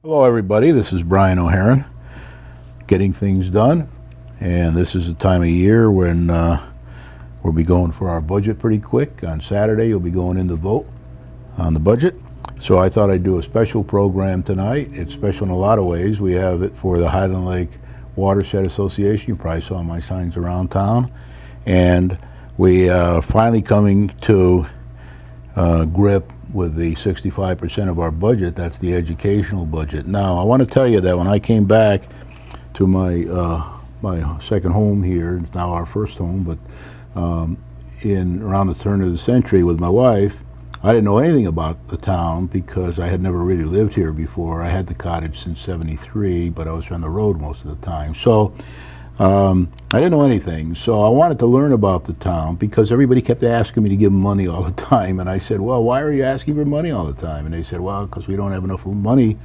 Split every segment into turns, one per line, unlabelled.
Hello everybody, this is Brian O'Haron, Getting Things Done, and this is the time of year when we'll be going for our budget pretty quick. On Saturday you'll be going in to vote on the budget, so I thought I'd do a special program tonight. It's special in a lot of ways. We have it for the Highland Lake Watershed Association. You probably saw my signs around town, and we are finally coming to grip with the 65% of our budget. That's the educational budget. Now, I want to tell you that when I came back to my second home here, it's now our first home, but in around the turn of the century with my wife, I didn't know anything about the town because I had never really lived here before. I had the cottage since '73, but I was on the road most of the time. So I didn't know anything, so I wanted to learn about the town because everybody kept asking me to give them money all the time, and I said, well, why are you asking for money all the time? And they said, well, because we don't have enough money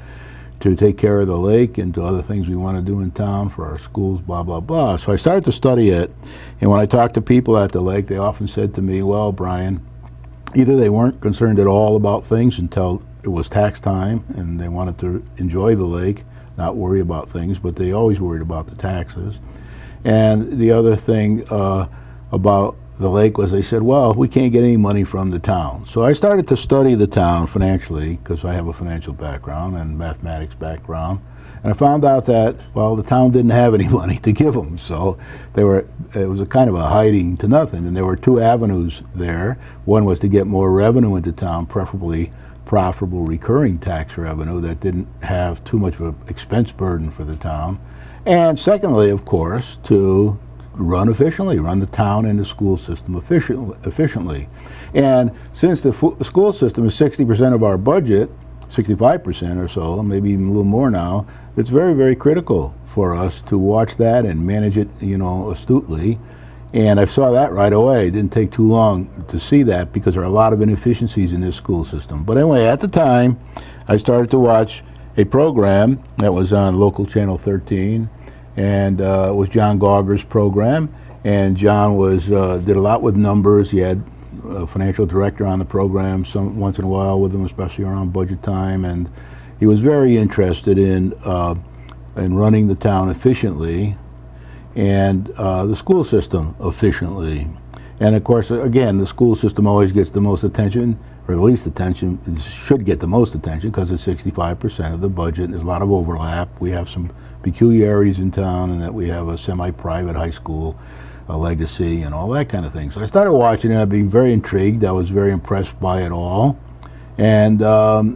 to take care of the lake and to other things we want to do in town for our schools, blah, blah, blah. So I started to study it, and when I talked to people at the lake, they often said to me, well, Brian, either they weren't concerned at all about things until it was tax time and they wanted to enjoy the lake, not worry about things, but they always worried about the taxes. And the other thing about the lake was they said, well, we can't get any money from the town. So I started to study the town financially because I have a financial background and mathematics background. And I found out that, well, the town didn't have any money to give them. So it was a kind of a hiding to nothing. And there were two avenues there. One was to get more revenue into town, preferably profitable recurring tax revenue that didn't have too much of an expense burden for the town. And secondly, of course, to run efficiently, run the town and the school system efficiently. And since the school system is 60% of our budget, 65% or so, maybe even a little more now, it's very, very critical for us to watch that and manage it, astutely. And I saw that right away. It didn't take too long to see that because there are a lot of inefficiencies in this school system. But anyway, at the time, I started to watch a program that was on local channel 13, and it was John Gauger's program. And John did a lot with numbers. He had a financial director on the program once in a while with him, especially around budget time. And he was very interested in running the town efficiently and the school system efficiently. And of course, again, the school system always gets the most attention, or the least attention. It should get the most attention because it's 65% of the budget. There's a lot of overlap. We have some peculiarities in town in that we have a semi-private high school, a legacy, and all that kind of thing. So I started watching it, being very intrigued. I was very impressed by it all. And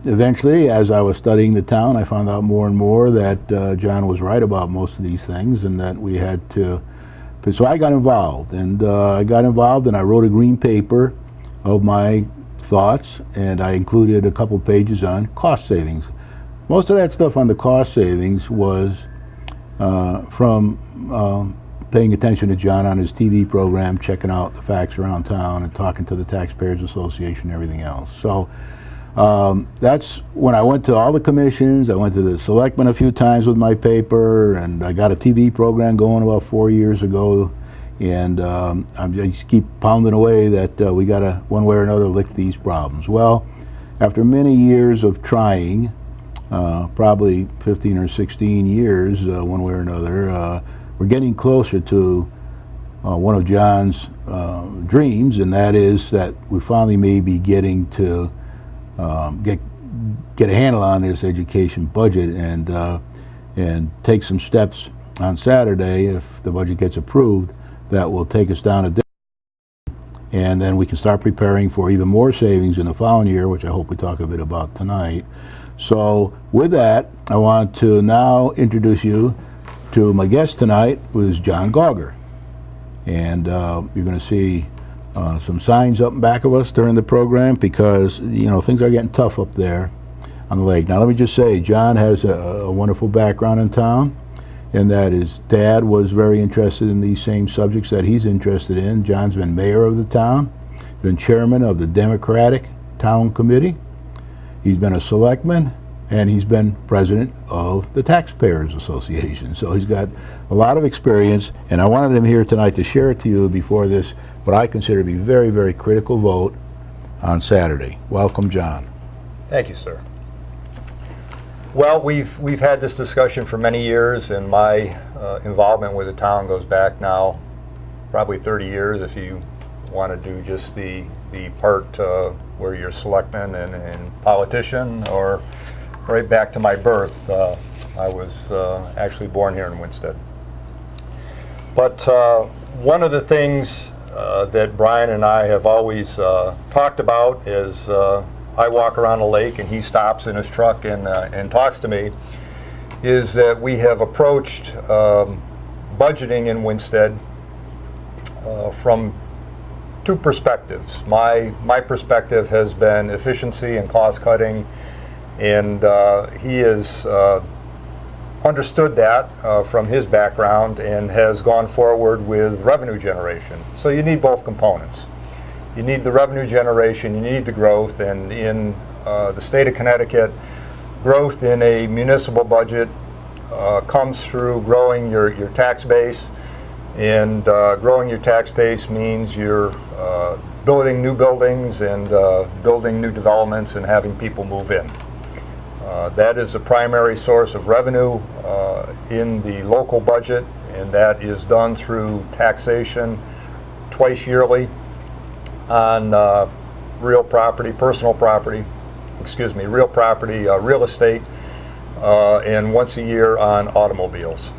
eventually, as I was studying the town, I found out more and more that John was right about most of these things, and that we had to. So I got involved, and I wrote a green paper of my thoughts, and I included a couple pages on cost savings. Most of that stuff on the cost savings was from paying attention to John on his TV program, checking out the facts around town, and talking to the Taxpayers Association and everything else. So that's when I went to all the commissions. I went to the selectmen a few times with my paper, and I got a TV program going about 4 years ago. And I just keep pounding away that we got to, one way or another, lick these problems. Well, after many years of trying, probably 15 or 16 years, one way or another, we're getting closer to one of John's dreams, and that is that we finally may be getting to get a handle on this education budget and take some steps on Saturday, if the budget gets approved, that will take us down a day, and then we can start preparing for even more savings in the following year, which I hope we talk a bit about tonight. So with that, I want to now introduce you to my guest tonight, who is John Gauger. And you're going to see some signs up in back of us during the program because, things are getting tough up there on the lake. Now, let me just say, John has a wonderful background in town, and that his dad was very interested in these same subjects that he's interested in. John's been mayor of the town, been chairman of the Democratic Town Committee. He's been a selectman, and he's been president of the Taxpayers Association. So he's got a lot of experience, and I wanted him here tonight to share it to you before this, what I consider to be very, very critical vote on Saturday. Welcome, John.
Thank you, sir. Well, we've had this discussion for many years, and my involvement with the town goes back now probably 30 years if you want to do just the part where you're selectman and politician, or right back to my birth. I was actually born here in Winstead. But one of the things that Brian and I have always talked about is I walk around a lake and he stops in his truck and talks to me, is that we have approached budgeting in Winstead from two perspectives. My perspective has been efficiency and cost cutting, and he has understood that from his background and has gone forward with revenue generation. So you need both components. You need the revenue generation, you need the growth, and in the state of Connecticut, growth in a municipal budget comes through growing your tax base, and growing your tax base means you're building new buildings and building new developments and having people move in. That is the primary source of revenue in the local budget, and that is done through taxation twice yearly on real property, real property, real estate, and once a year on automobiles.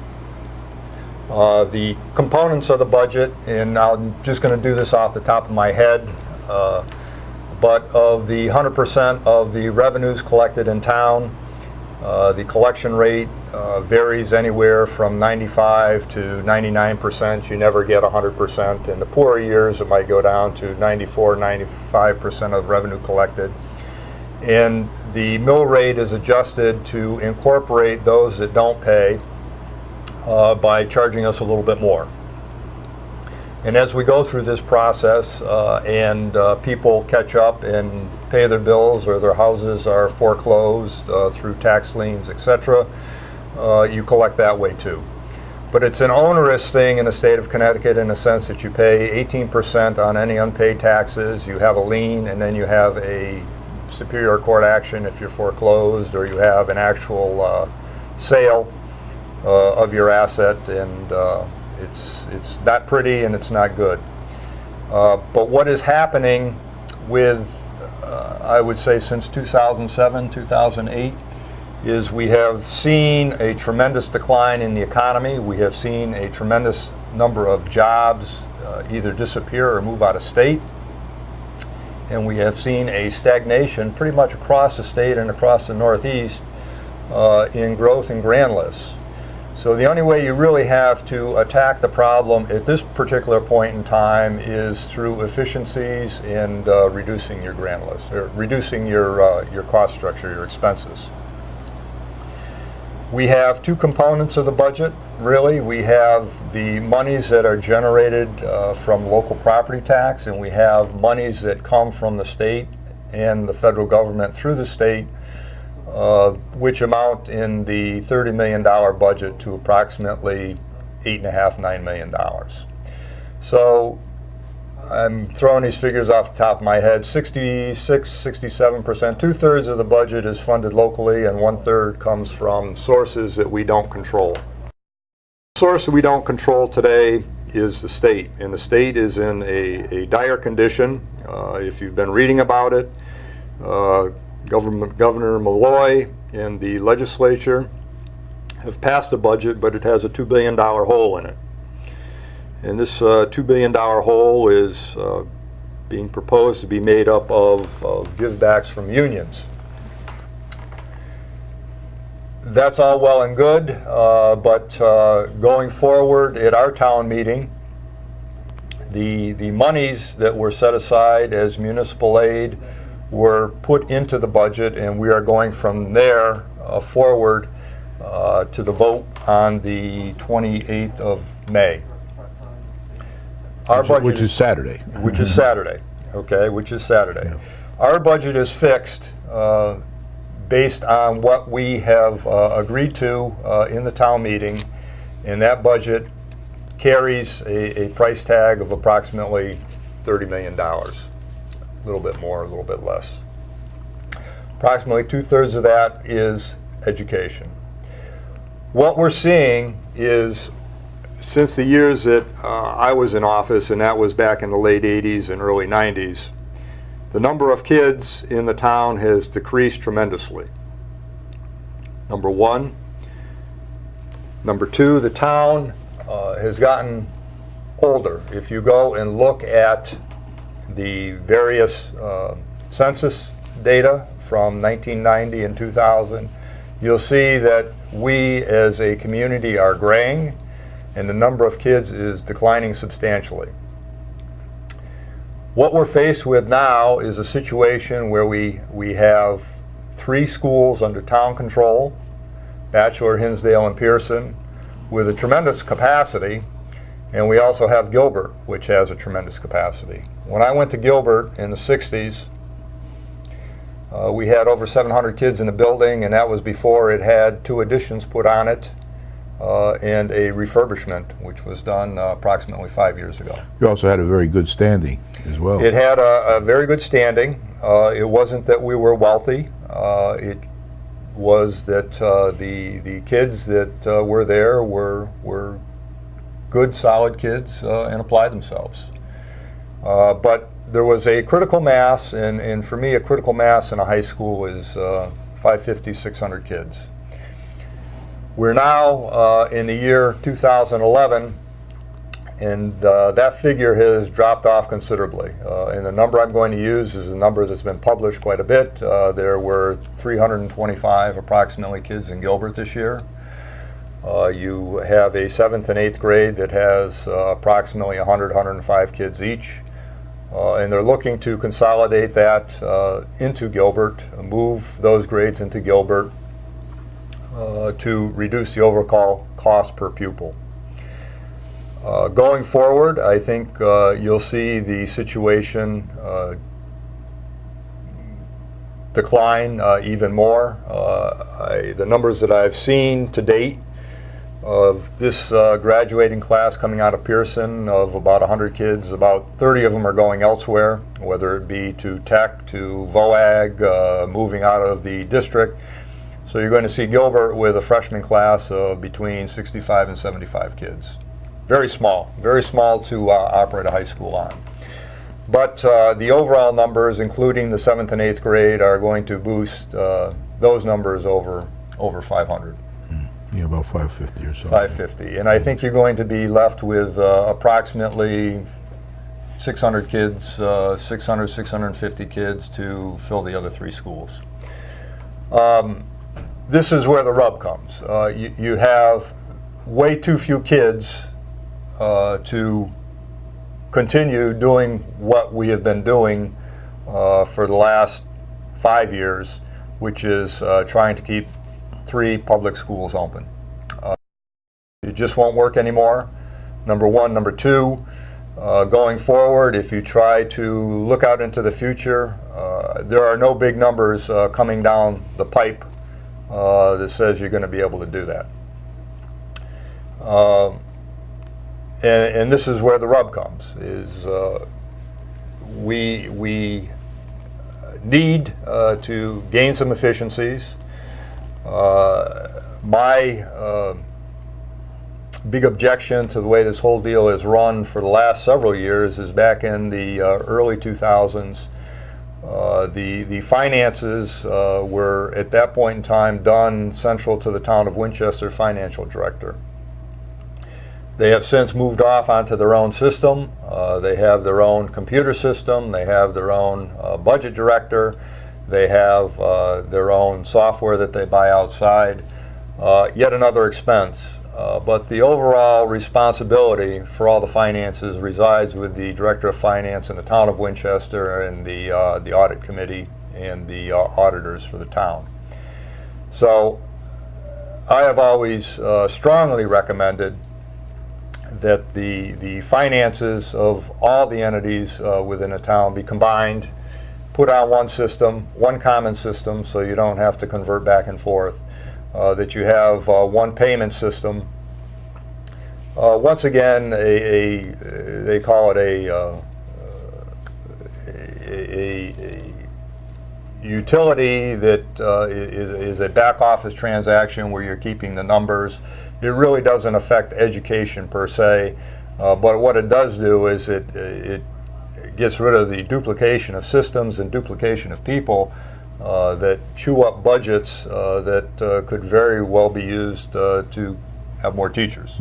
The components of the budget, and I'm just going to do this off the top of my head, but of the 100% of the revenues collected in town, the collection rate varies anywhere from 95 to 99%. You never get 100%. In the poorer years, it might go down to 94, 95% of revenue collected. And the mill rate is adjusted to incorporate those that don't pay by charging us a little bit more. And as we go through this process and people catch up and pay their bills, or their houses are foreclosed through tax liens, etc., you collect that way too. But it's an onerous thing in the state of Connecticut in the sense that you pay 18% on any unpaid taxes, you have a lien, and then you have a superior court action if you're foreclosed, or you have an actual sale of your asset, and it's not pretty and it's not good. But what is happening with, I would say since 2007, 2008, is we have seen a tremendous decline in the economy. We have seen a tremendous number of jobs either disappear or move out of state. And we have seen a stagnation pretty much across the state and across the Northeast in growth in grand lists. So the only way you really have to attack the problem at this particular point in time is through efficiencies and reducing your grand list, or reducing your cost structure, your expenses. We have two components of the budget, really. We have the monies that are generated from local property tax, and we have monies that come from the state and the federal government through the state, which amount in the $30 million budget to approximately $8.5, $9 million. So I'm throwing these figures off the top of my head. 66, 67%, 2/3 of the budget is funded locally, and 1/3 comes from sources that we don't control. The source that we don't control today is the state, and the state is in a dire condition. If you've been reading about it, Governor Malloy and the legislature have passed a budget, but it has a $2 billion hole in it. And this $2 billion hole is being proposed to be made up of givebacks from unions. That's all well and good, but going forward at our town meeting, the monies that were set aside as municipal aid were put into the budget, and we are going from there forward to the vote on the 28th of May.
Which is Saturday.
Which is Saturday, okay, which is Saturday. Yeah. Our budget is fixed based on what we have agreed to in the town meeting, and that budget carries a price tag of approximately $30 million. A little bit more, a little bit less. Approximately 2/3 of that is education. What we're seeing is, since the years that I was in office, and that was back in the late 80s and early 90s, the number of kids in the town has decreased tremendously. Number one. Number two, the town has gotten older. If you go and look at the various census data from 1990 and 2000, you'll see that we as a community are graying and the number of kids is declining substantially. What we're faced with now is a situation where we have 3 schools under town control, Batchelor, Hinsdale, and Pearson, with a tremendous capacity, and we also have Gilbert, which has a tremendous capacity. When I went to Gilbert in the 60s, we had over 700 kids in the building, and that was before it had 2 additions put on it and a refurbishment, which was done approximately 5 years ago.
You also had a very good standing as well.
It had a very good standing. It wasn't that we were wealthy. It was that the kids that were there were good, solid kids and applied themselves. But there was a critical mass, and for me, a critical mass in a high school is 550, 600 kids. We're now in the year 2011, and that figure has dropped off considerably. And the number I'm going to use is a number that's been published quite a bit. There were 325 approximately kids in Gilbert this year. You have a 7th and 8th grade that has approximately 100, 105 kids each. And they're looking to consolidate that into Gilbert, move those grades into Gilbert to reduce the overall cost per pupil. Going forward, I think you'll see the situation decline even more. The numbers that I've seen to date of this graduating class coming out of Pearson of about 100 kids, about 30 of them are going elsewhere, whether it be to Tech, to VOAG, moving out of the district. So you're going to see Gilbert with a freshman class of between 65 and 75 kids. Very small to operate a high school on. But the overall numbers, including the 7th and 8th grade, are going to boost those numbers over 500.
Yeah, about 550 or so.
550. And I think you're going to be left with approximately 600 kids, 650 kids to fill the other 3 schools. This is where the rub comes. You have way too few kids to continue doing what we have been doing for the last 5 years, which is trying to keep 3 public schools open. It just won't work anymore, number one. Number two, going forward, if you try to look out into the future, there are no big numbers coming down the pipe that says you're going to be able to do that. And this is where the rub comes, is we need to gain some efficiencies. My big objection to the way this whole deal is run for the last several years is back in the early 2000s. The finances were at that point in time done central to the town of Winchester financial director. They have since moved off onto their own system. They have their own computer system. They have their own budget director. They have their own software that they buy outside. Yet another expense. But the overall responsibility for all the finances resides with the Director of Finance in the town of Winchester and the audit committee and the auditors for the town. So I have always strongly recommended that the finances of all the entities within a town be combined, put on one system, one common system, so you don't have to convert back and forth. That you have one payment system. Once again, they call it a utility that is a back office transaction where you're keeping the numbers. It really doesn't affect education per se, but what it does do is it gets rid of the duplication of systems and duplication of people that chew up budgets that could very well be used to have more teachers.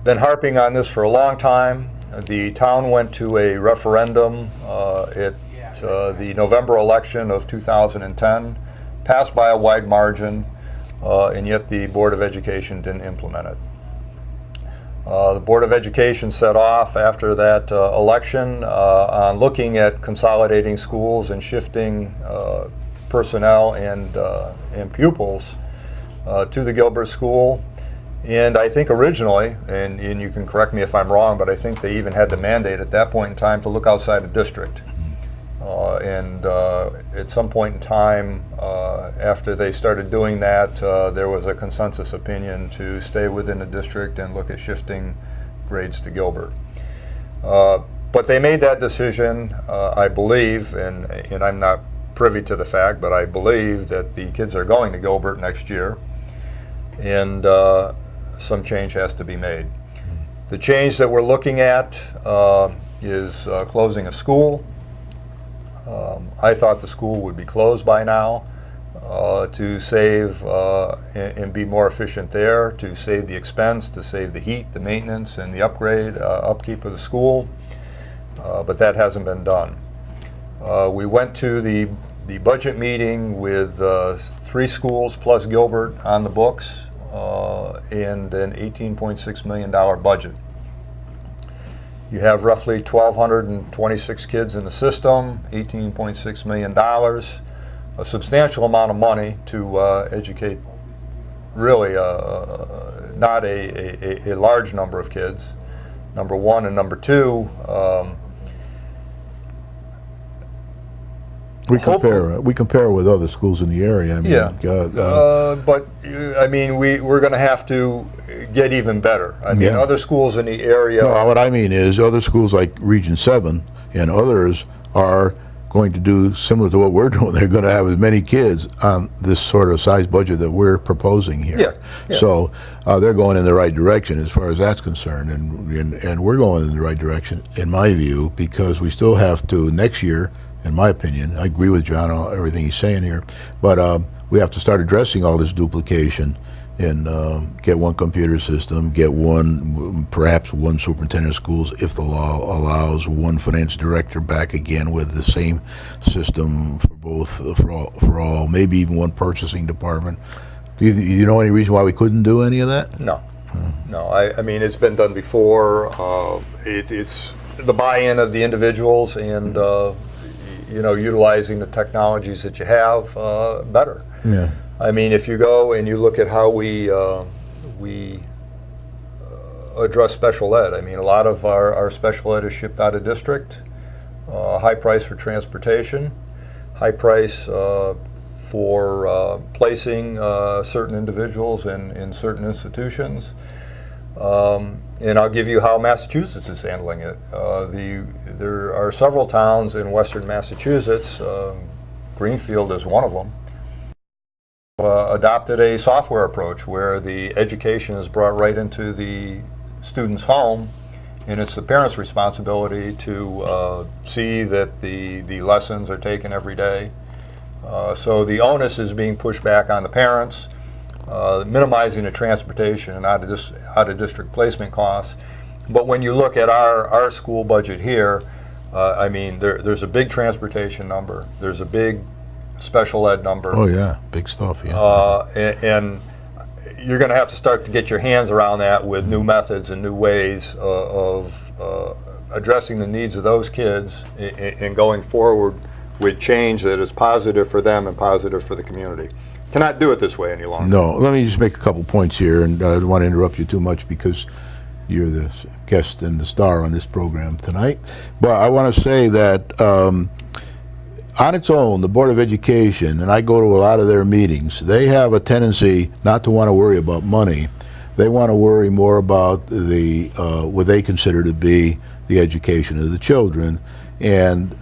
Been harping on this for a long time. The town went to a referendum at the November election of 2010, passed by a wide margin, and yet the Board of Education didn't implement it. The Board of Education set off after that election on looking at consolidating schools and shifting personnel and pupils to the Gilbert School. And I think originally, and you can correct me if I'm wrong, but I think they even had the mandate at that point in time to look outside the district. And at some point in time, after they started doing that, there was a consensus opinion to stay within the district and look at shifting grades to Gilbert. But they made that decision, I believe, and I'm not privy to the fact, but I believe that the kids are going to Gilbert next year, and some change has to be made. The change that we're looking at is closing a school. I thought the school would be closed by now to save and be more efficient there, to save the expense, to save the heat, the maintenance, and the upkeep of the school, but that hasn't been done. We went to the budget meeting with 3 schools plus Gilbert on the books and an $18.6 million budget. You have roughly 1,226 kids in the system, $18.6 million, a substantial amount of money to educate really not a large number of kids, number one, and number two,
we compare with other schools in the area. I mean,
yeah, but I mean, we're going to have to get even better. I mean, other schools in the area.
No, what I mean is other schools like Region 7 and others are going to do similar to what we're doing. They're going to have as many kids on this sort of size budget that we're proposing here.
Yeah.
So they're going in the right direction as far as that's concerned, and we're going in the right direction in my view, because we still have to next year. In my opinion, I agree with John on everything he's saying here, but we have to start addressing all this duplication and get one computer system, get perhaps one superintendent of schools, if the law allows, one finance director back again with the same system for all, maybe even one purchasing department. Do you know any reason why we couldn't do any of that?
No. No, I mean, it's been done before. It's the buy-in of the individuals and utilizing the technologies that you have better.
Yeah.
I mean, if you go and you look at how we address special ed, I mean, a lot of our special ed is shipped out of district, high price for transportation, high price for placing certain individuals in certain institutions. And I'll give you how Massachusetts is handling it. There are several towns in western Massachusetts, Greenfield is one of them, adopted a software approach where the education is brought right into the student's home, and it's the parent's responsibility to see that the lessons are taken every day. So the onus is being pushed back on the parents, minimizing the transportation and out of district placement costs. But when you look at our school budget here, I mean, there's a big transportation number, there's a big special ed number.
Oh yeah, big stuff. Yeah.
And you're going to have to start to get your hands around that with new methods and new ways of addressing the needs of those kids and going forward with change that is positive for them and positive for the community. Cannot do it this way any longer.
No, let me just make a couple points here, and I don't want to interrupt you too much because you're the guest and the star on this program tonight. But I want to say that on its own, the Board of Education, and I go to a lot of their meetings, they have a tendency not to want to worry about money. They want to worry more about the what they consider to be the education of the children, and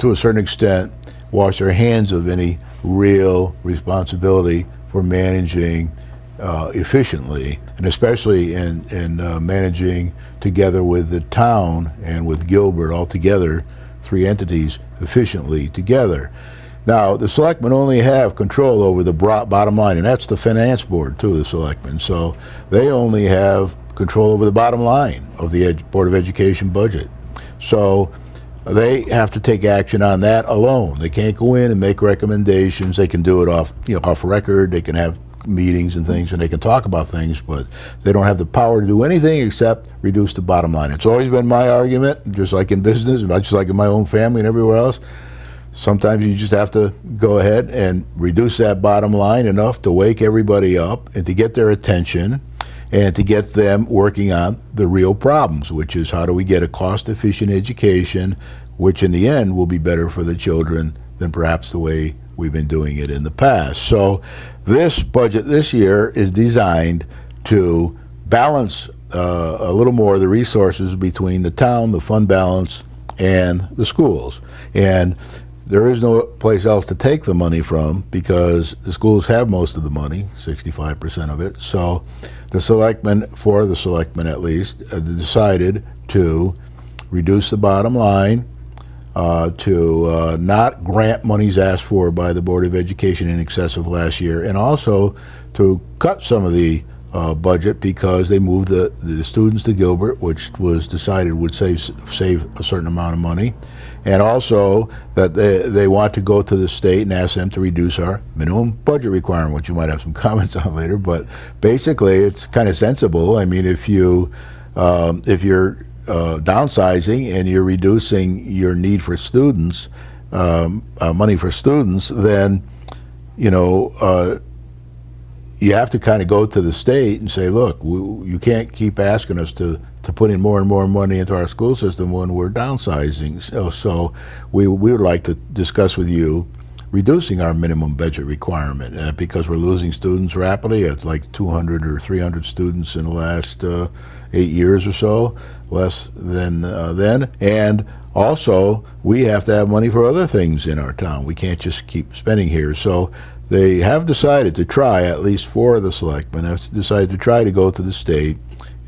to a certain extent, wash their hands of any real responsibility for managing efficiently, and especially in managing together with the town and with Gilbert all together, three entities efficiently together. Now, the selectmen only have control over the bottom line, and that's the finance board too, the selectmen. So they only have control over the bottom line of the Board of Education budget. So they have to take action on that alone. They can't go in and make recommendations. They can do it off record. They can have meetings and things, and they can talk about things, but they don't have the power to do anything except reduce the bottom line. It's always been my argument, just like in business, just like in my own family and everywhere else. Sometimes you just have to go ahead and reduce that bottom line enough to wake everybody up and to get their attention and to get them working on the real problems, which is how do we get a cost-efficient education, which in the end will be better for the children than perhaps the way we've been doing it in the past. So this budget this year is designed to balance a little more the resources between the town, the fund balance, and the schools. And there is no place else to take the money from because the schools have most of the money, 65% of it. So the selectmen, for the selectmen at least, decided to reduce the bottom line, to not grant monies asked for by the Board of Education in excess of last year, and also to cut some of the budget because they moved the students to Gilbert, which was decided would save a certain amount of money, and also that they want to go to the state and ask them to reduce our minimum budget requirement, which you might have some comments on later. But basically, it's kind of sensible. I mean, if you're downsizing and you're reducing your need for students, money for students, then you have to kind of go to the state and say, look, you can't keep asking us to put in more and more money into our school system when we're downsizing. So we would like to discuss with you reducing our minimum budget requirement because we're losing students rapidly. It's like 200 or 300 students in the last 8 years or so, less than then. And also, we have to have money for other things in our town. We can't just keep spending here. So they have decided to try, at least four of the selectmen have decided to try to go to the state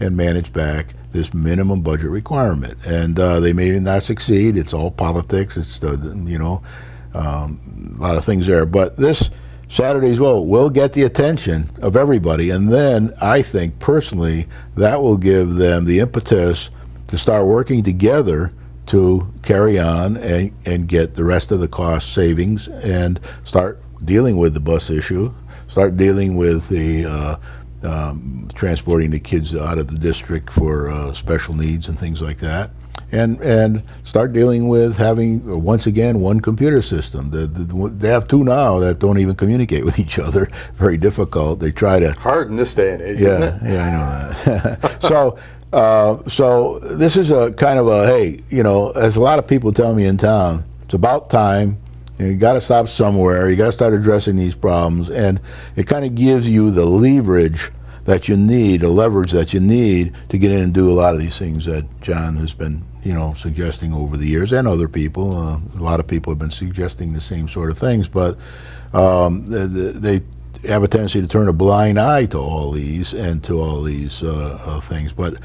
and manage back this minimum budget requirement. And they may not succeed. It's all politics. It's a lot of things there. But this Saturday's vote will get the attention of everybody. And then I think personally that will give them the impetus to start working together to carry on and get the rest of the cost savings and start dealing with the bus issue, start dealing with the transporting the kids out of the district for special needs and things like that, and start dealing with having, once again, one computer system. They have two now that don't even communicate with each other. Very difficult. They try to...
Hard in this day and age, isn't it?
Yeah, I know that. So this is a kind of a, hey, as a lot of people tell me in town, it's about time. You got to stop somewhere. You got to start addressing these problems, and it kind of gives you the leverage that you need, the leverage that you need to get in and do a lot of these things that John has been, suggesting over the years, and other people. A lot of people have been suggesting the same sort of things, but they have a tendency to turn a blind eye to all these and to all these things. But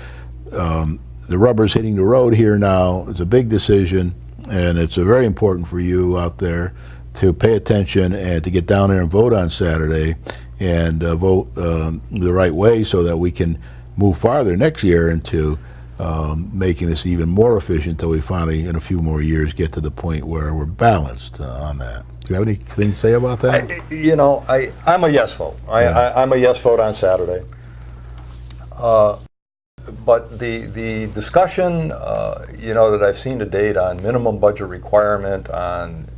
the rubber's hitting the road here now. It's a big decision. And it's very important for you out there to pay attention and to get down there and vote on Saturday and vote the right way so that we can move farther next year into making this even more efficient until we finally, in a few more years, get to the point where we're balanced on that. Do you have anything to say about that?
I'm a yes vote. I'm a yes vote on Saturday. But the discussion, that I've seen to date on minimum budget requirement, on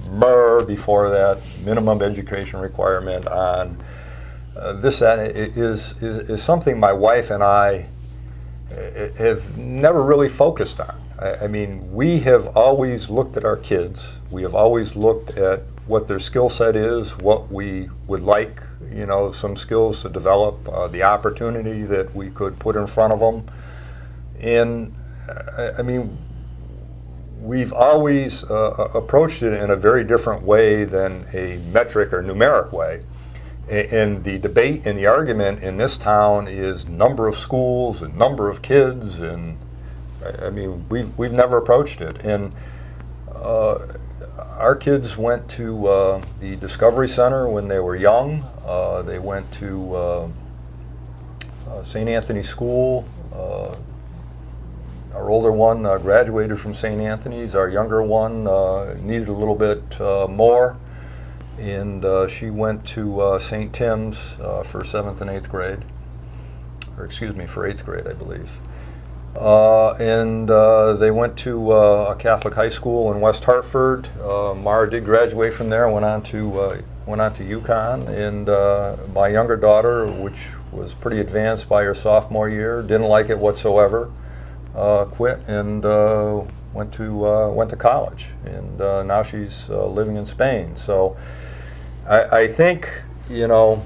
MER before that, minimum education requirement, on this, that, is something my wife and I have never really focused on. I mean, we have always looked at our kids. We have always looked at what their skill set is, what we would like, some skills to develop, the opportunity that we could put in front of them. And I mean, we've always approached it in a very different way than a metric or numeric way. And the debate and the argument in this town is number of schools and number of kids, and I mean, we've never approached it. And our kids went to the Discovery Center when they were young. They went to St. Anthony School. Our older one graduated from St. Anthony's. Our younger one needed a little bit more, and she went to St. Tim's for 7th and 8th grade, or excuse me, for 8th grade, I believe. And they went to a Catholic high school in West Hartford. Mara did graduate from there, went on to UConn, and my younger daughter, which was pretty advanced by her sophomore year, didn't like it whatsoever. Quit and went to college, and now she's living in Spain. So I think, you know,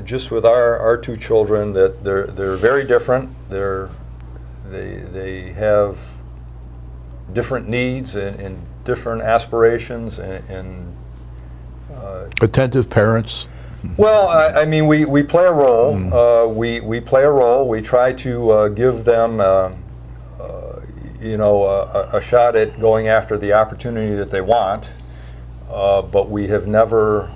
just with our two children, that they're very different. They have different needs and different aspirations and
Attentive parents.
well, I mean, we play a role. We play a role. We try to give them, you know, a shot at going after the opportunity that they want. But we have never,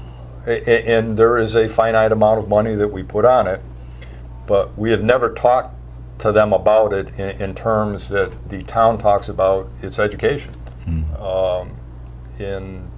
and there is a finite amount of money that we put on it, but we have never talked to them about it in terms that the town talks about its education. And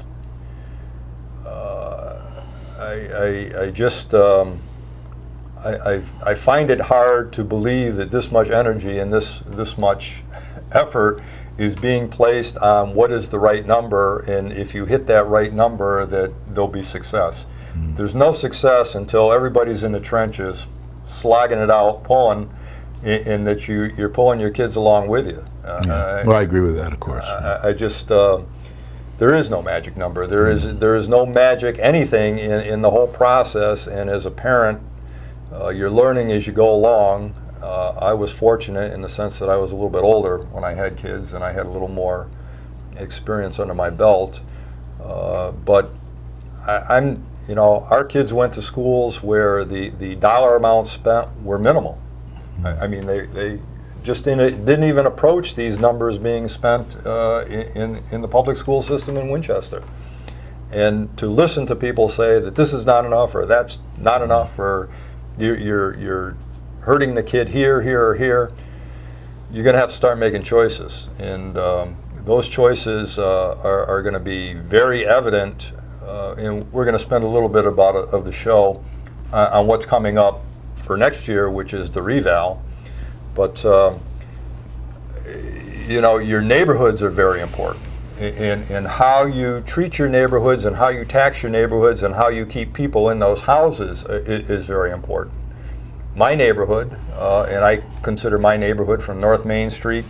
I just I find it hard to believe that this much energy and this much effort is being placed on what is the right number, and if you hit that right number, that there'll be success. There's no success until everybody's in the trenches, slogging it out, pulling, and that you're pulling your kids along with you.
Well, I agree with that, of course.
I just there is no magic number. There is no magic anything in the whole process. And as a parent, you're learning as you go along. I was fortunate in the sense that I was a little bit older when I had kids, and I had a little more experience under my belt. But I'm, you know, our kids went to schools where the dollar amounts spent were minimal. I mean, they just didn't even approach these numbers being spent in the public school system in Winchester. And to listen to people say that this is not enough, or that's not enough, or you're hurting the kid here, here, or here, you're going to have to start making choices. And those choices are going to be very evident, and we're going to spend a little bit of the show on what's coming up for next year, which is the reval. But you know, your neighborhoods are very important, and how you treat your neighborhoods and how you tax your neighborhoods and how you keep people in those houses is very important. My neighborhood, and I consider my neighborhood from North Main Street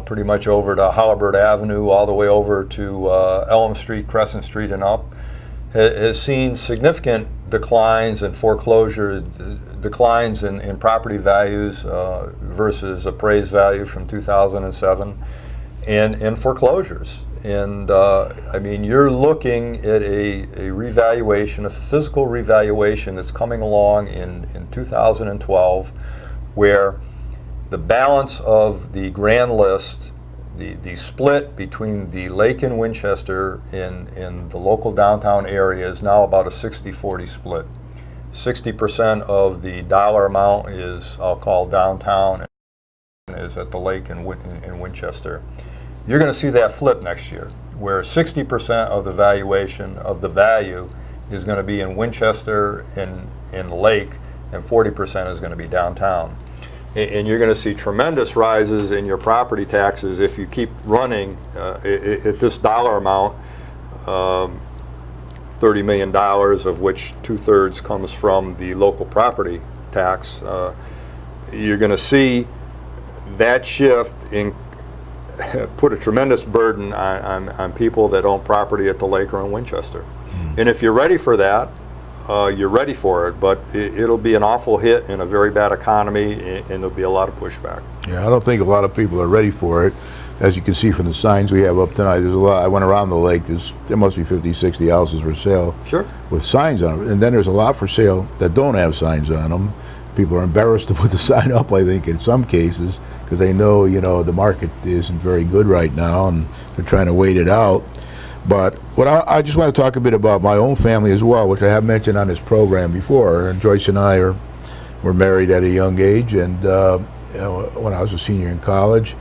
pretty much over to Halliburtt Avenue, all the way over to Elm Street, Crescent Street, and up, has seen significant declines in foreclosure, declines in property values versus appraised value from 2007, and foreclosures. And I mean, you're looking at a revaluation, a physical revaluation that's coming along in 2012, where the balance of the grand list, the split between the lake and Winchester in the local downtown area is now about a 60-40 split. 60% of the dollar amount is, I'll call downtown, and is at the lake in Winchester. You're going to see that flip next year, where 60% of the valuation of the value is going to be in Winchester and in the lake, and 40% is going to be downtown. And you're going to see tremendous rises in your property taxes if you keep running at this dollar amount, $30 million, of which 2/3 comes from the local property tax. You're going to see that shift in put a tremendous burden on people that own property at the lake or in Winchester. And if you're ready for that, you're ready for it, but it'll be an awful hit in a very bad economy, and there'll be a lot of pushback.
Yeah, I don't think a lot of people are ready for it. as you can see from the signs we have up tonight, there's a lot. I went around the lake. There must be 50, 60 houses for sale.
Sure.
With signs on them. And then there's a lot for sale that don't have signs on them. People are embarrassed to put the sign up, I think, in some cases, because they know, the market isn't very good right now, and they're trying to wait it out. But what I just want to talk a bit about my own family as well, which I have mentioned on this program before. And Joyce and I were married at a young age, and when I was a senior in college.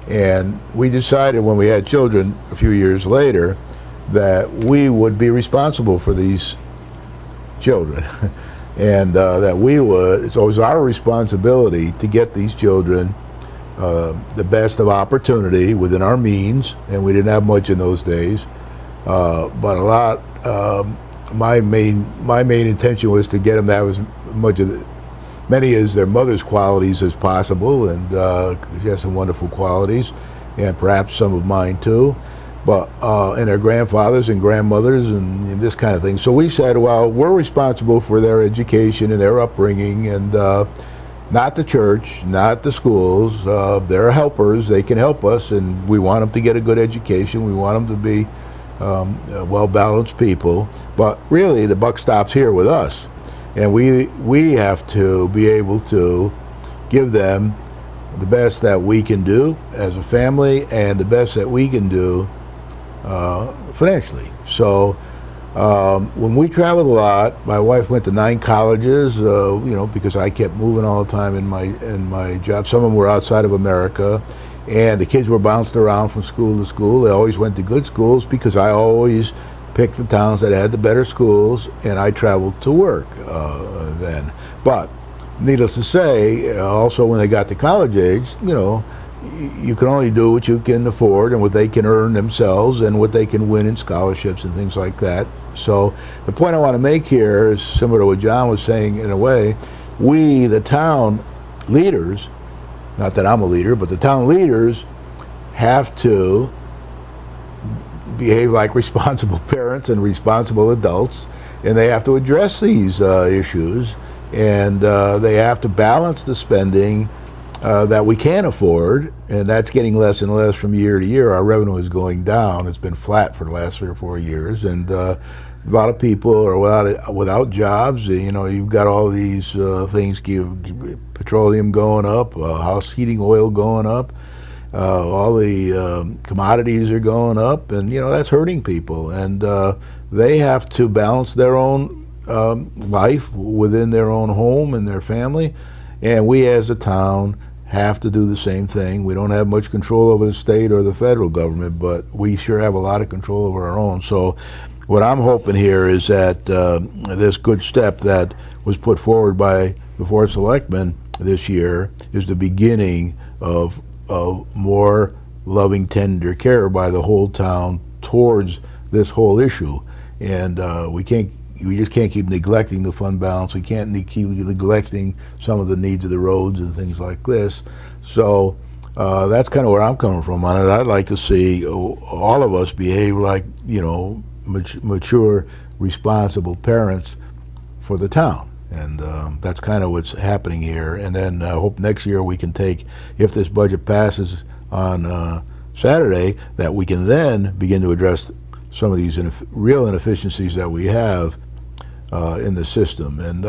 And we decided when we had children a few years later that we would be responsible for these children. And that it's always our responsibility to get these children the best of opportunity within our means, and we didn't have much in those days. But a lot, my main intention was to get them to have as much of many as their mother's qualities as possible, and she has some wonderful qualities, and perhaps some of mine too, but and their grandfathers and grandmothers and this kind of thing. So we said, well, we're responsible for their education and their upbringing, and not the church, not the schools. They're helpers. They can help us, and we want them to get a good education. We want them to be well-balanced people. But really, the buck stops here with us. And we have to be able to give them the best that we can do as a family, and the best that we can do financially. So when we traveled a lot, my wife went to 9 colleges, because I kept moving all the time in my job. Some of them were outside of America, and the kids were bounced around from school to school. They always went to good schools because I always picked the towns that had the better schools, and I traveled to work then. But needless to say, also when they got to college age, you can only do what you can afford and what they can earn themselves and what they can win in scholarships and things like that. So the point I want to make here is similar to what John was saying in a way. We, the town leaders, not that I'm a leader, but the town leaders have to behave like responsible parents and responsible adults, and they have to address these issues, and they have to balance the spending that we can afford, and that's getting less and less from year to year. Our revenue is going down. It's been flat for the last 3 or 4 years, and a lot of people are without jobs. You've got all these things, petroleum going up, house heating oil going up. All the commodities are going up, and that's hurting people, and they have to balance their own life within their own home and their family, and we as a town have to do the same thing. We don't have much control over the state or the federal government, but we sure have a lot of control over our own. So what I'm hoping here is that this good step that was put forward by the 4 selectmen this year is the beginning of more loving, tender care by the whole town towards this whole issue. And we just can't keep neglecting the fund balance. We can't keep neglecting some of the needs of the roads and things like this. So that's kind of where I'm coming from on it. I'd like to see all of us behave like, mature, responsible parents for the town. And that's kind of what's happening here. And then I hope next year we can take, if this budget passes on Saturday, that we can then begin to address some of these real inefficiencies that we have in the system. And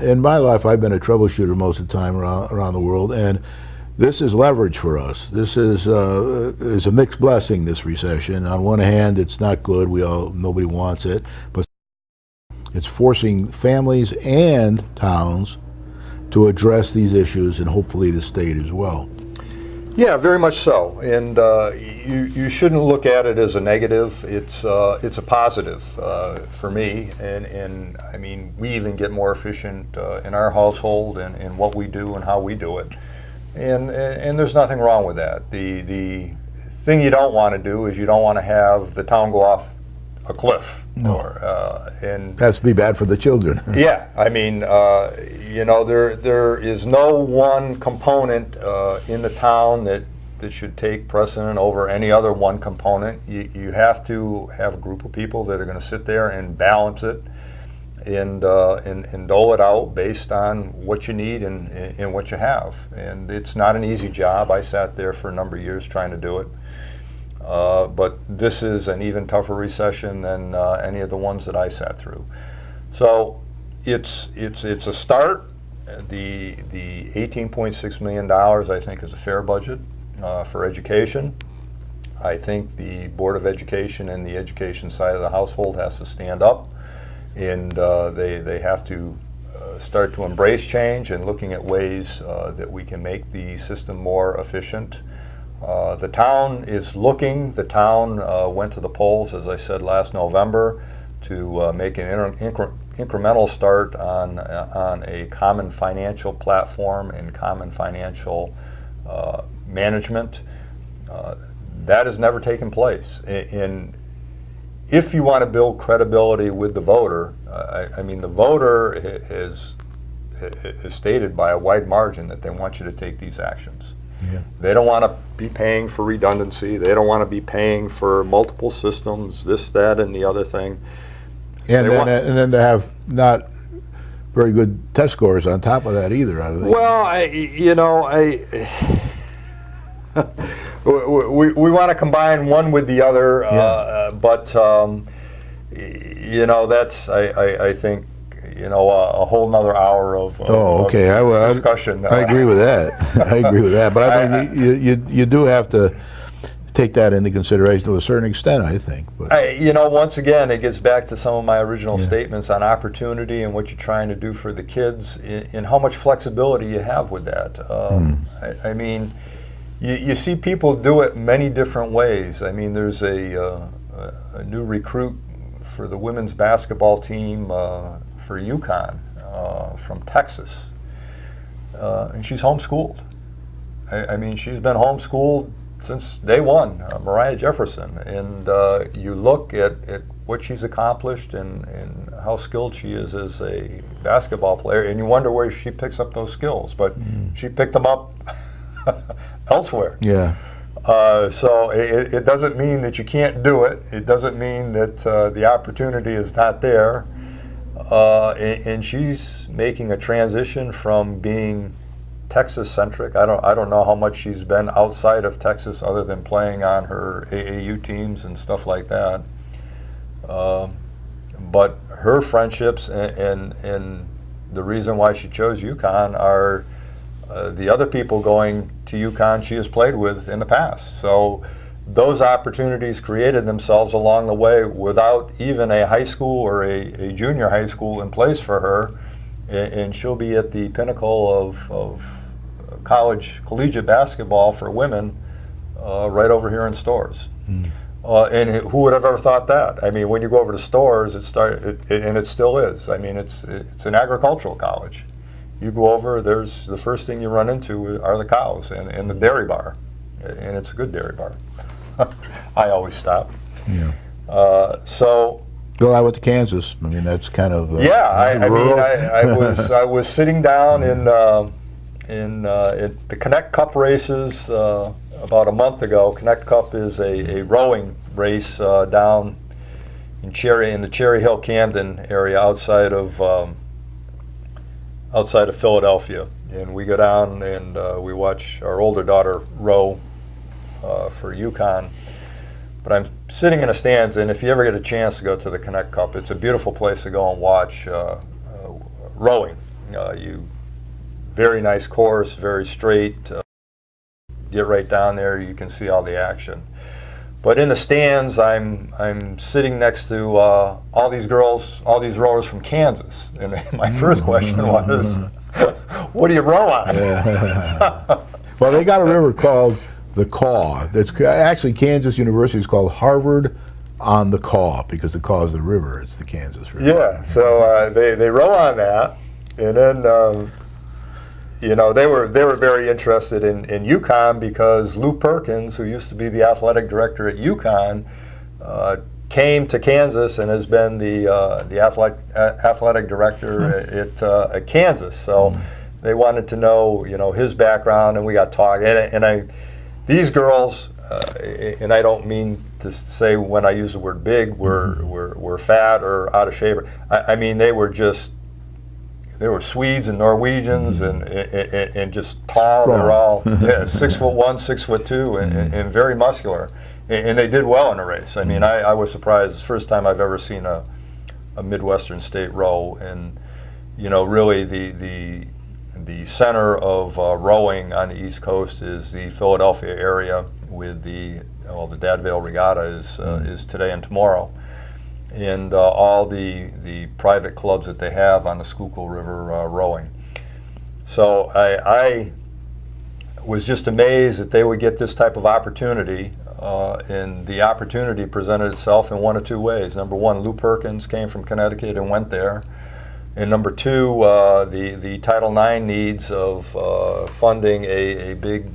in my life, I've been a troubleshooter most of the time around the world, and this is leverage for us. This is a mixed blessing, this recession. On one hand, it's not good. Nobody wants it, but it's forcing families and towns to address these issues, and hopefully the state as well.
Yeah, very much so. And you shouldn't look at it as a negative. It's a positive for me. And I mean, we even get more efficient in our household and in what we do and how we do it. And there's nothing wrong with that. The thing you don't want to do is you don't want to have the town go off a cliff.
No.
And
has to be bad for the children.
Yeah, I mean, there is no one component in the town that should take precedent over any other one component. You have to have a group of people that are going to sit there and balance it and dole it out based on what you need and what you have. And it's not an easy job. I sat there for a number of years trying to do it. But this is an even tougher recession than any of the ones that I sat through. So it's a start. The $18.6 million I think is a fair budget for education. I think the Board of Education and the education side of the household has to stand up, and they have to start to embrace change and looking at ways that we can make the system more efficient. The town is looking. The town went to the polls, as I said, last November to make an incremental start on a common financial platform and common financial management. That has never taken place. And if you want to build credibility with the voter, I mean, the voter is stated by a wide margin that they want you to take these actions. Yeah. They don't want to be paying for redundancy. They don't want to be paying for multiple systems, this, that, and the other thing.
And then to have not very good test scores on top of that either. I think.
Well, we want to combine one with the other, but that's I think a whole nother hour of discussion.
I agree with that. I agree with that. But I mean, you do have to take that into consideration to a certain extent, I think. But
once again, it gets back to some of my original statements on opportunity and what you're trying to do for the kids and how much flexibility you have with that. I mean, you see people do it many different ways. I mean, there's a new recruit for the women's basketball team for UConn from Texas, and she's homeschooled. I mean, she's been homeschooled since day one, Mariah Jefferson, and you look at what she's accomplished and how skilled she is as a basketball player, and you wonder where she picks up those skills, but she picked them up elsewhere.
Yeah.
So it doesn't mean that you can't do it. It doesn't mean that the opportunity is not there. And she's making a transition from being Texas-centric. I don't know how much she's been outside of Texas other than playing on her AAU teams and stuff like that. But her friendships and the reason why she chose UConn are the other people going to UConn she has played with in the past. So those opportunities created themselves along the way without even a high school or a junior high school in place for her, and she'll be at the pinnacle of collegiate basketball for women right over here in Storrs. And who would have ever thought that? I mean, when you go over to Storrs, and it still is. I mean, it's an agricultural college. You go over, there's the first thing you run into are the cows and the dairy bar, and it's a good dairy bar. I always stop.
Yeah.
Well,
I went to Kansas. I mean, that's kind of
I was sitting down in the Connect Cup races about a month ago. Connect Cup is a rowing race down in the Cherry Hill Camden area outside of Philadelphia, and we go down and we watch our older daughter row for UConn. But I'm sitting in the stands, and if you ever get a chance to go to the Connect Cup, it's a beautiful place to go and watch rowing. Very nice course, very straight. Get right down there, you can see all the action. But in the stands, I'm sitting next to all these girls, all these rowers from Kansas. And my first question was, what do you row on?
Yeah. Well, they got a river called the Kaw. That's actually Kansas University is called Harvard on the Kaw because the Kaw is the river. It's the Kansas River.
Yeah. So they row on that, and then they were very interested in UConn because Lou Perkins, who used to be the athletic director at UConn, came to Kansas and has been the athletic director at Kansas. So they wanted to know his background, and we got talking. And these girls, and I don't mean to say when I use the word big, were fat or out of shape. I mean they were Swedes and Norwegians and just tall.
Strong.
They're all 6'1", 6'2", and very muscular. And they did well in the race. I mean, I was surprised. It's the first time I've ever seen a Midwestern state row, and really the center of rowing on the East Coast is the Philadelphia area, with the Dadvale Regatta is today and tomorrow, and all the private clubs that they have on the Schuylkill River rowing. So I was just amazed that they would get this type of opportunity, and the opportunity presented itself in one of two ways. Number one, Lou Perkins came from Connecticut and went there. And number two, the Title IX needs of funding a big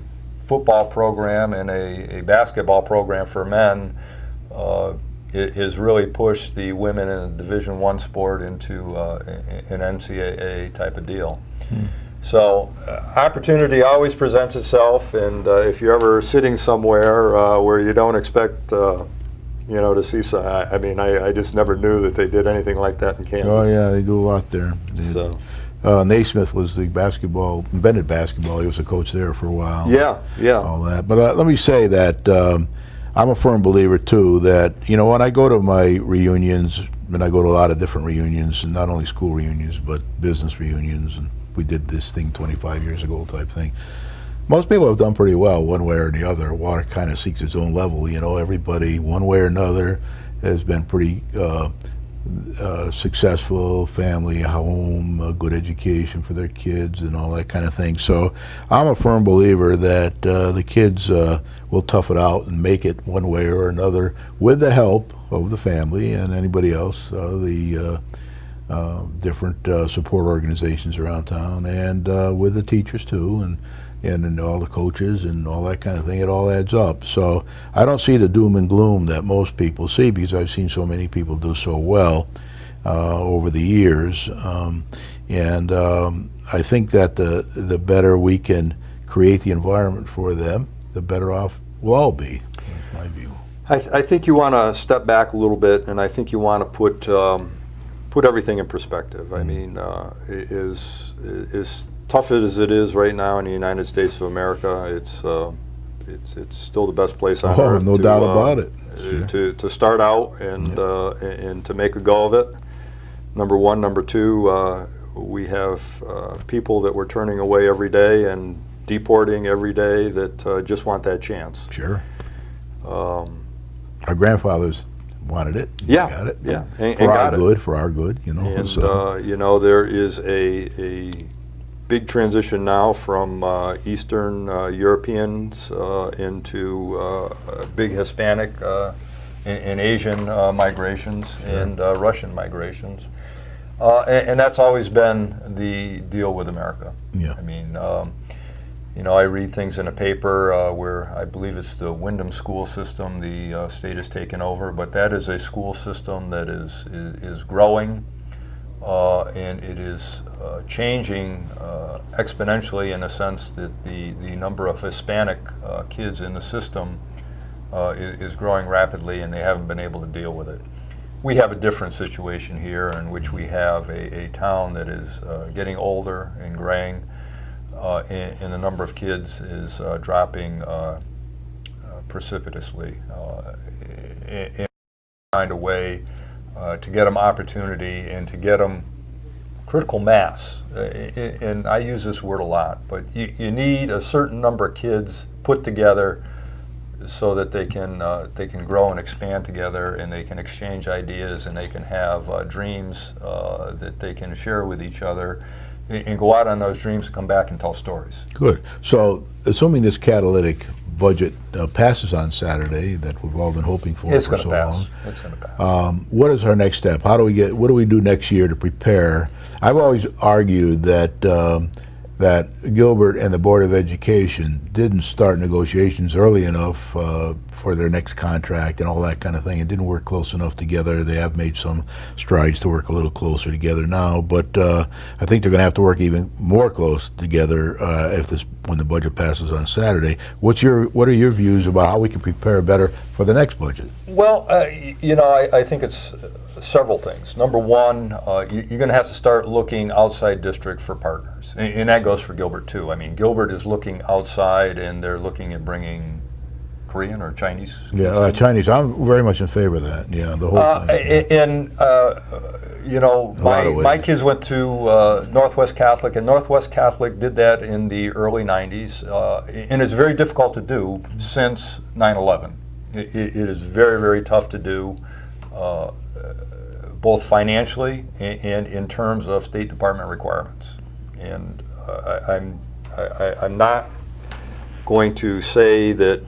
football program and a basketball program for men it has really pushed the women in a Division I sport into an NCAA type of deal. So opportunity always presents itself, and if you're ever sitting somewhere where you don't expect to see some, I mean, I just never knew that they did anything like that in Kansas.
Oh yeah, they do a lot there.
So
Naismith was the invented basketball. He was a coach there for a while.
Yeah.
All that. But let me say that I'm a firm believer too that when I go to my reunions, and I go to a lot of different reunions, and not only school reunions but business reunions, and we did this thing 25 years ago type thing. Most people have done pretty well one way or the other. Water kind of seeks its own level. Everybody one way or another has been pretty successful, family, home, a good education for their kids and all that kind of thing. So I'm a firm believer that the kids will tough it out and make it one way or another with the help of the family and anybody else, the different support organizations around town, and with the teachers too, and all the coaches and all that kind of thing. It all adds up. So I don't see the doom and gloom that most people see, because I've seen so many people do so well over the years. And I think that the better we can create the environment for them, the better off we'll all be. That's my view.
I think you want to step back a little bit, and I think you want to put everything in perspective. I mean, is tough as it is right now in the United States of America, it's still the best place on earth.
No doubt about it.
Sure. To start out and to make a go of it. Number one. Number two, we have people that we're turning away every day and deporting every day that just want that chance.
Sure. Our grandfathers wanted it.
Yeah.
Got it.
Yeah.
For our good.
And
so.
There is a big transition now from Eastern Europeans into big Hispanic and Asian migrations, sure, and Russian migrations. And that's always been the deal with America.
Yeah.
I mean, I read things in a paper where I believe it's the Wyndham school system the state has taken over, but that is a school system that is growing. And it is changing exponentially, in a sense that the number of Hispanic kids in the system is growing rapidly, and they haven't been able to deal with it. We have a different situation here, in which we have a town that is getting older and graying, and the number of kids is dropping precipitously. And find a way to get them opportunity and to get them critical mass. And I use this word a lot, but you need a certain number of kids put together so that they can grow and expand together, and they can exchange ideas, and they can have dreams that they can share with each other, and go out on those dreams and come back and tell stories.
Good. So assuming this catalytic budget passes on Saturday, that we've all been hoping for
It's
for
going
so
to pass.
long.
It's going to pass.
What is our next step? What do we do next year to prepare? I've always argued that that Gilbert and the Board of Education didn't start negotiations early enough for their next contract and all that kind of thing. It didn't work close enough together. They have made some strides to work a little closer together now, but I think they're going to have to work even more close together when the budget passes on Saturday. What are your views about how we can prepare better for the next budget?
Well, I think it's several things. Number one, you're going to have to start looking outside district for partners, and that goes for Gilbert too. I mean, Gilbert is looking outside, and they're looking at bringing Korean or Chinese.
Yeah, Chinese. I'm very much in favor of that. Yeah, the whole thing.
My kids went to Northwest Catholic, and Northwest Catholic did that in the early '90s, and it's very difficult to do since 9/11. It is very, very tough to do. Both financially and in terms of State Department requirements. And I'm not going to say that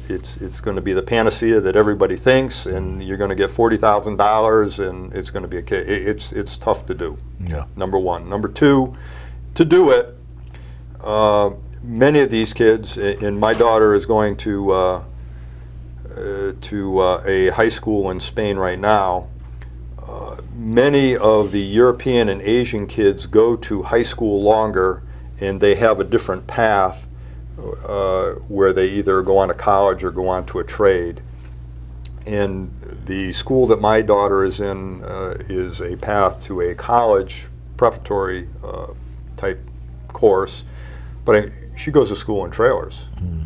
it's going to be the panacea that everybody thinks, and you're going to get $40,000 and it's going to be okay. It's tough to do.
Yeah. Number
one. Number two, to do it, many of these kids, and my daughter is going to a high school in Spain right now. Many of the European and Asian kids go to high school longer, and they have a different path where they either go on to college or go on to a trade. And the school that my daughter is in is a path to a college preparatory type course, but she goes to school in trailers. Mm.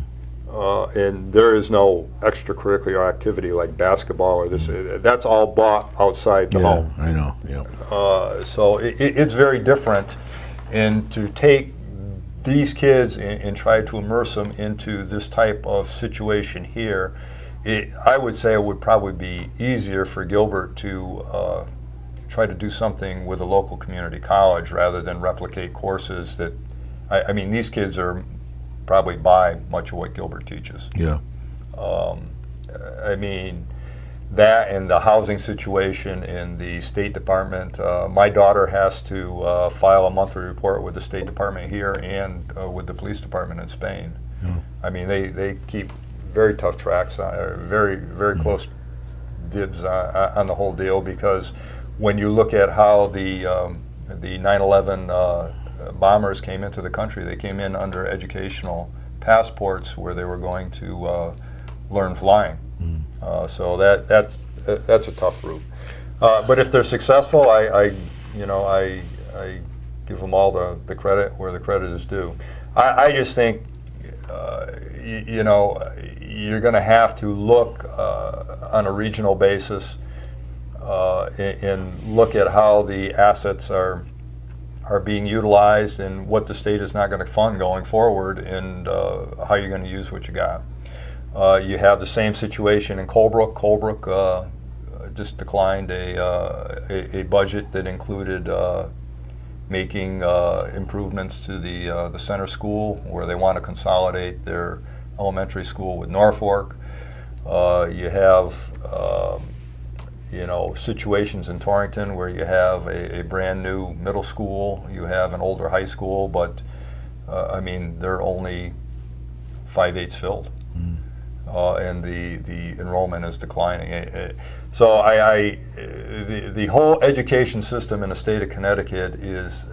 And there is no extracurricular activity like basketball or this. That's all bought outside the home.
I know. Yeah.
So it's very different, and to take these kids and try to immerse them into this type of situation here, I would say it would probably be easier for Gilbert to try to do something with a local community college rather than replicate courses that. I mean, these kids are probably buy much of what Gilbert teaches.
Yeah.
I mean, that and the housing situation in the State Department. My daughter has to file a monthly report with the State Department here and with the police department in Spain. Yeah. I mean, they keep very tough tracks, very, very close dibs on the whole deal, because when you look at how the 9/11 bombers came into the country, they came in under educational passports where they were going to learn flying. So that's a tough route. But if they're successful, I give them all the credit where the credit is due. I just think you're going to have to look on a regional basis and look at how the assets are being utilized and what the state is not going to fund going forward, and how you're going to use what you got. You have the same situation in Colebrook. Colebrook just declined a budget that included making improvements to the center school, where they want to consolidate their elementary school with Norfolk. You have situations in Torrington where you have a brand new middle school, you have an older high school, but I mean, they're only 5/8 filled. And the enrollment is declining. So the whole education system in the state of Connecticut is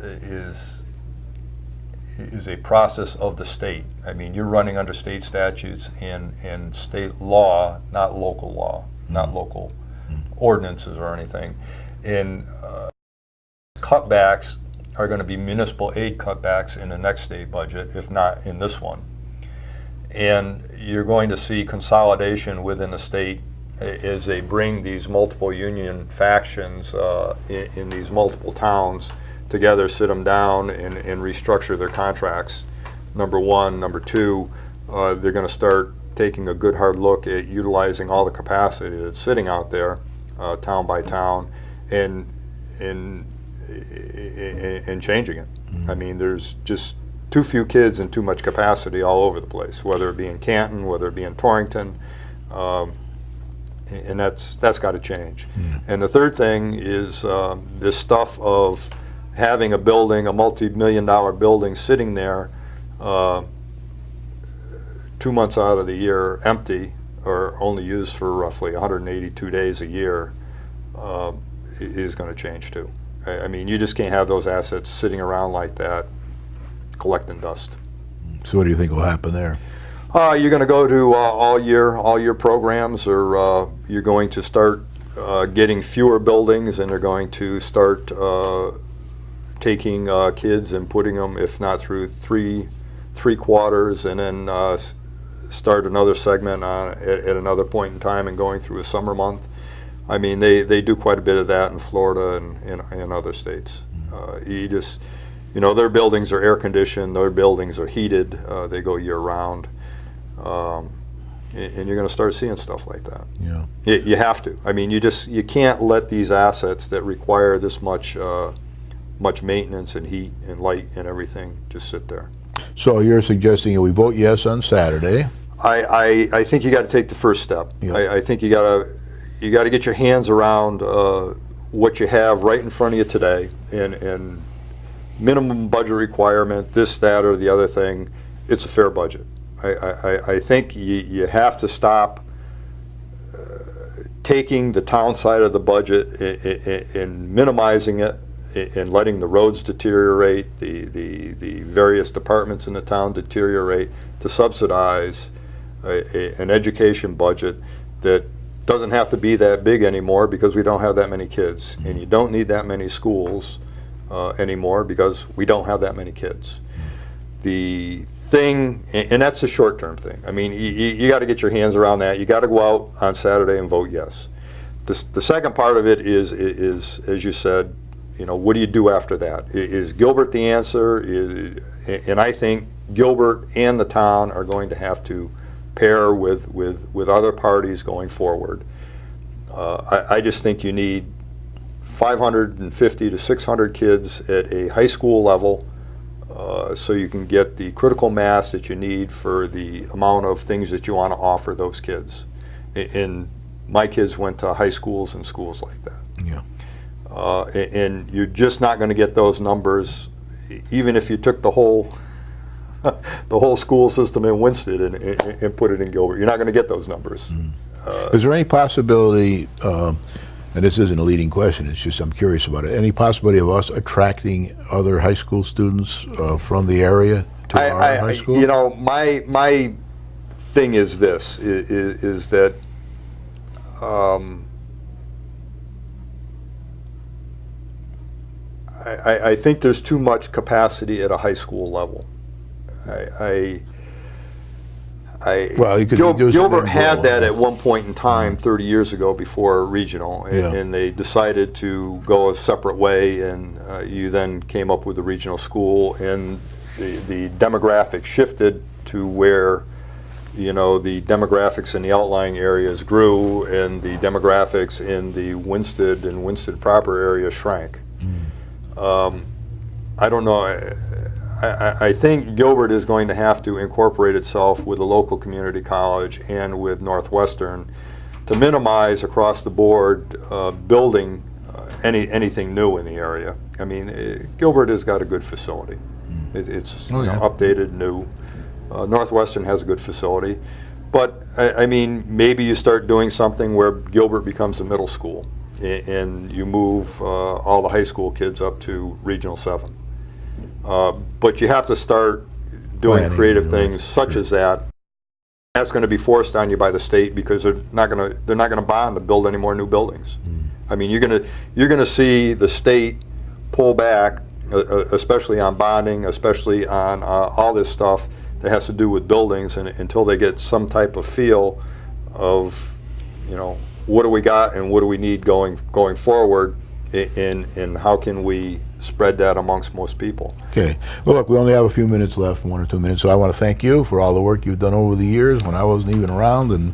a process of the state. I mean, you're running under state statutes and state law, not local law, not local ordinances or anything. And cutbacks are going to be municipal aid cutbacks in the next state budget, if not in this one. And you're going to see consolidation within the state as they bring these multiple union factions in these multiple towns together, sit them down and restructure their contracts, number one. Number two, they're going to start taking a good hard look at utilizing all the capacity that's sitting out there, town by town, and changing it. I mean, there's just too few kids and too much capacity all over the place, whether it be in Canton, whether it be in Torrington, and that's got to change. And the third thing is this stuff of having a building, a multi-million-dollar building sitting there 2 months out of the year empty or only used for roughly 182 days a year is going to change too. I mean, you just can't have those assets sitting around like that collecting dust.
So what do you think will happen there?
You're going to go to all year programs, or you're going to start getting fewer buildings, and they're going to start taking kids and putting them, if not through three quarters, and then start another segment at another point in time and going through a summer month. I mean, they do quite a bit of that in Florida and other states. Their buildings are air conditioned, their buildings are heated, they go year round. And you're going to start seeing stuff like that.
Yeah,
you have to. I mean, you can't let these assets that require this much maintenance and heat and light and everything just sit there.
So you're suggesting that we vote yes on Saturday?
I think you got to take the first step.
Yeah.
I think you got to get your hands around what you have right in front of you today, and minimum budget requirement, this, that, or the other thing. It's a fair budget. I think you have to stop taking the town side of the budget and minimizing it and letting the roads deteriorate, the various departments in the town deteriorate, to subsidize an education budget that doesn't have to be that big anymore because we don't have that many kids. And you don't need that many schools anymore because we don't have that many kids. The thing, and that's a short-term thing. I mean, you got to get your hands around that. You got to go out on Saturday and vote yes. The second part of it is, as you said, what do you do after that? Is Gilbert the answer? And I think Gilbert and the town are going to have to pair with other parties going forward. I just think you need 550 to 600 kids at a high school level, so you can get the critical mass that you need for the amount of things that you want to offer those kids. And my kids went to high schools and schools like that.
Yeah.
And you're just not going to get those numbers, even if you took the whole school system in Winsted and put it in Gilbert. You're not going to get those numbers.
Is there any possibility, and this isn't a leading question, it's just I'm curious about it, any possibility of us attracting other high school students from the area to our high school?
My thing is this, is that I think there's too much capacity at a high school level. Gilbert had that at one point in time 30 years ago before regional, and they decided to go a separate way, and you then came up with the regional school, and the demographics shifted to where the demographics in the outlying areas grew and the demographics in the Winsted and Winsted proper area shrank. I don't know. I think Gilbert is going to have to incorporate itself with the local community college and with Northwestern to minimize across the board building anything new in the area. I mean, Gilbert has got a good facility. It's updated, new. Northwestern has a good facility. But, I mean, maybe you start doing something where Gilbert becomes a middle school and you move all the high school kids up to Regional 7. But you have to start doing creative things such as that. That's going to be forced on you by the state because they're not going to bond to build any more new buildings. I mean, you're going to see the state pull back, especially on bonding, especially on all this stuff that has to do with buildings, and until they get some type of feel of, what do we got and what do we need going forward, and how can we spread that amongst most people.
Okay. Well, look, we only have a few minutes left, 1 or 2 minutes, so I want to thank you for all the work you've done over the years when I wasn't even around, and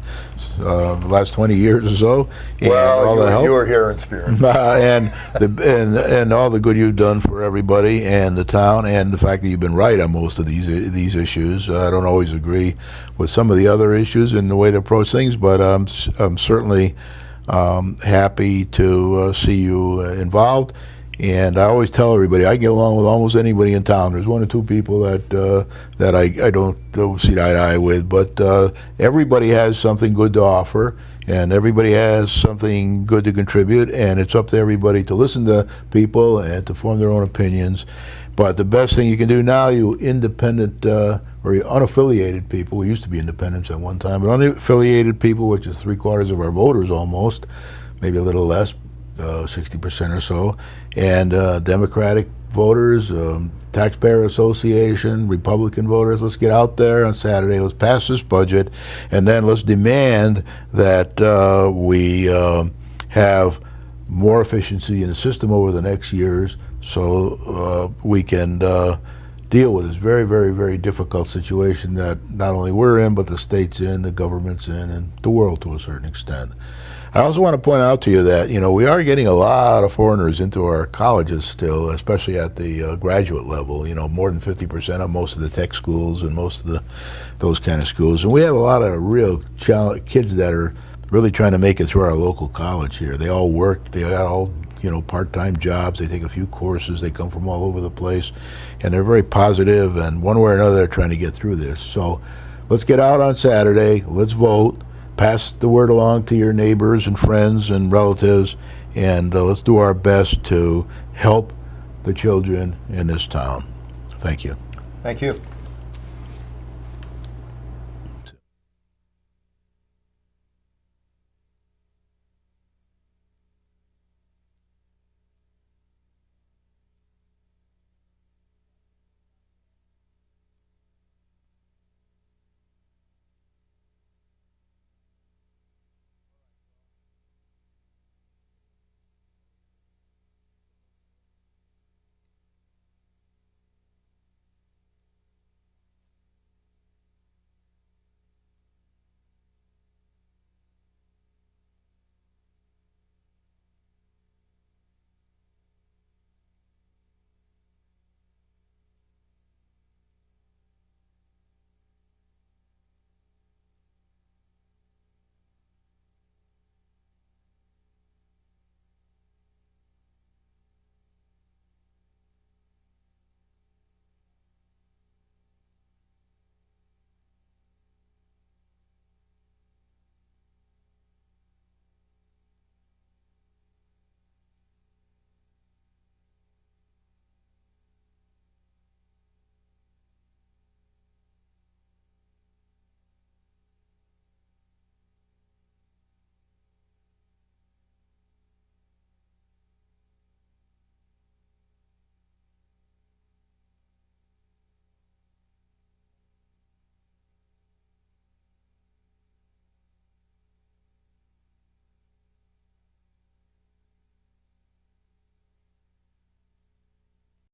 the last 20 years or so. And
well,
all the help.
You were here in spirit.
and all the good you've done for everybody and the town, and the fact that you've been right on most of these issues. I don't always agree with some of the other issues in the way to approach things, but I'm certainly happy to see you involved. And I always tell everybody I get along with almost anybody in town. There's one or two people that I don't see eye to eye with, but everybody has something good to offer, and everybody has something good to contribute, and it's up to everybody to listen to people and to form their own opinions. But the best thing you can do now, you independent or you unaffiliated people, we used to be independents at one time, but unaffiliated people, which is 3/4 of our voters almost, maybe a little less, 60% or so, and Democratic voters, Taxpayer Association, Republican voters, let's get out there on Saturday, let's pass this budget, and then let's demand that we have more efficiency in the system over the next years, so we can deal with this very, very, very difficult situation that not only we're in, but the state's in, the government's in, and the world to a certain extent. I also want to point out to you that, you know, we are getting a lot of foreigners into our colleges still, especially at the graduate level, you know, more than 50% of most of the tech schools and most of those kind of schools. And we have a lot of real kids that are really trying to make it through our local college here. They all work, they got all, you know, part-time jobs, they take a few courses, they come from all over the place, and they're very positive, and one way or another they're trying to get through this. So let's get out on Saturday, let's vote, pass the word along to your neighbors and friends and relatives, and let's do our best to help the children in this town. Thank you.
Thank you.